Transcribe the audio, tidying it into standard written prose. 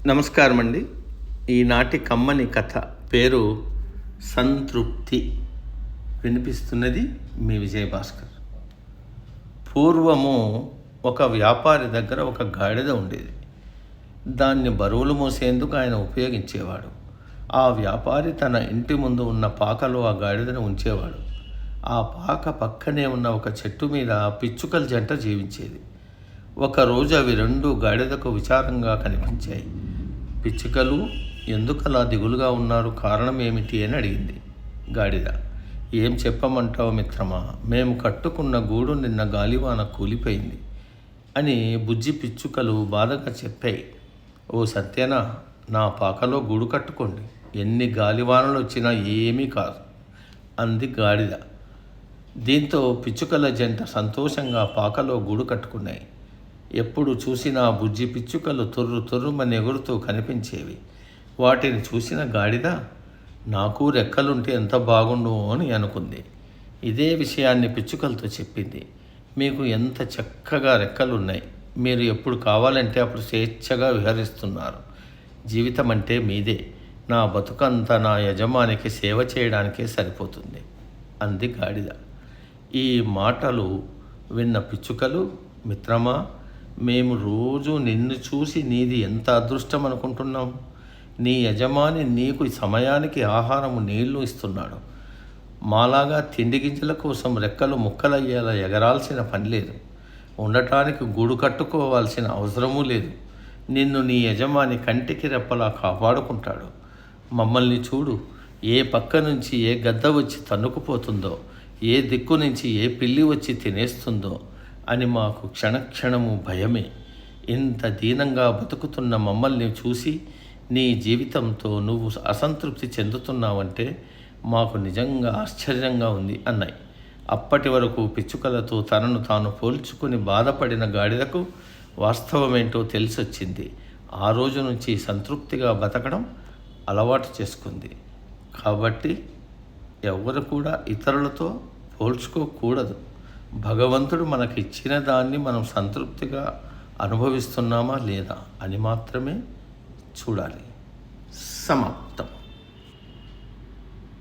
నమస్కారం అండి. ఈనాటి కమ్మని కథ పేరు సంతృప్తి. వినిపిస్తున్నది మీ విజయభాస్కర్. పూర్వము ఒక వ్యాపారి దగ్గర ఒక గాడిద ఉండేది. దాన్ని బరువులు మోసేందుకు ఆయన ఉపయోగించేవాడు. ఆ వ్యాపారి తన ఇంటి ముందు ఉన్న పాకలో ఆ గాడిదను ఉంచేవాడు. ఆ పాక పక్కనే ఉన్న ఒక చెట్టు మీద పిచ్చుకల జంట జీవించేది. ఒకరోజు అవి రెండు గాడిదకు విచారంగా కనిపించాయి. పిచ్చుకలు, ఎందుకలా దిగులుగా ఉన్నారు, కారణం ఏమిటి అని అడిగింది. గాడిద, ఏం చెప్పమంటావు మిత్రమా, మేము కట్టుకున్న గూడు నిన్న గాలివాన కూలిపోయింది అని బుజ్జి పిచ్చుకలు బాధగా చెప్పాయి. ఓ సత్యనా, నా పాకలో గూడు కట్టుకోండి, ఎన్ని గాలివానలు వచ్చినా ఏమీ కాదు అంది గాడిద. దీంతో పిచ్చుకల జంట సంతోషంగా పాకలో గూడు కట్టుకున్నాయి. ఎప్పుడు చూసినా బుజ్జి పిచ్చుకలు తుర్రుమని ఎగురుతూ కనిపించేవి. వాటిని చూసిన గాడిద, నాకు రెక్కలుంటే ఎంత బాగుండు అని అనుకుంది. ఇదే విషయాన్ని పిచ్చుకలతో చెప్పింది. మీకు ఎంత చక్కగా రెక్కలున్నాయి, మీరు ఎప్పుడు కావాలంటే అప్పుడు స్వేచ్ఛగా విహరిస్తున్నారు. జీవితం అంటే మీదే, నా బతుకంతా నా యజమానికి సేవ చేయడానికే సరిపోతుంది అంది గాడిద. ఈ మాటలు విన్న పిచ్చుకలు, మిత్రమా, మేము రోజు నిన్ను చూసి నీది ఎంత అదృష్టం అనుకుంటున్నాం. నీ యజమాని నీకు సమయానికి ఆహారము, నీళ్లు ఇస్తున్నాడు. మాలాగా తిండి గింజల కోసం రెక్కలు ముక్కలయ్యేలా ఎగరాల్సిన పని లేదు. ఉండటానికి గూడు కట్టుకోవాల్సిన అవసరమూ లేదు. నిన్ను నీ యజమాని కంటికి రెప్పలా కాపాడుకుంటాడు. మమ్మల్ని చూడు, ఏ పక్క నుంచి ఏ గద్ద వచ్చి తన్నుకుపోతుందో, ఏ దిక్కు నుంచి ఏ పిల్లి వచ్చి తినేస్తుందో అని మాకు క్షణక్షణము భయమే. ఇంత దీనంగా బతుకుతున్న మమ్మల్ని చూసి నీ జీవితంతో నువ్వు అసంతృప్తి చెందుతున్నావంటే మాకు నిజంగా ఆశ్చర్యంగా ఉంది అన్నాయి. అప్పటి వరకు పిచ్చుకలతో తనను తాను పోల్చుకుని బాధపడిన గాడిదకు వాస్తవమేంటో తెలిసొచ్చింది. ఆ రోజు నుంచి సంతృప్తిగా బతకడం అలవాటు చేసుకుంది. కాబట్టి ఎవరు కూడా ఇతరులతో పోల్చుకోకూడదు. భగవంతుడు మనకి ఇచ్చిన దాన్ని మనం సంతృప్తిగా అనుభవిస్తున్నామా లేదా అని మాత్రమే చూడాలి. సమాప్తం.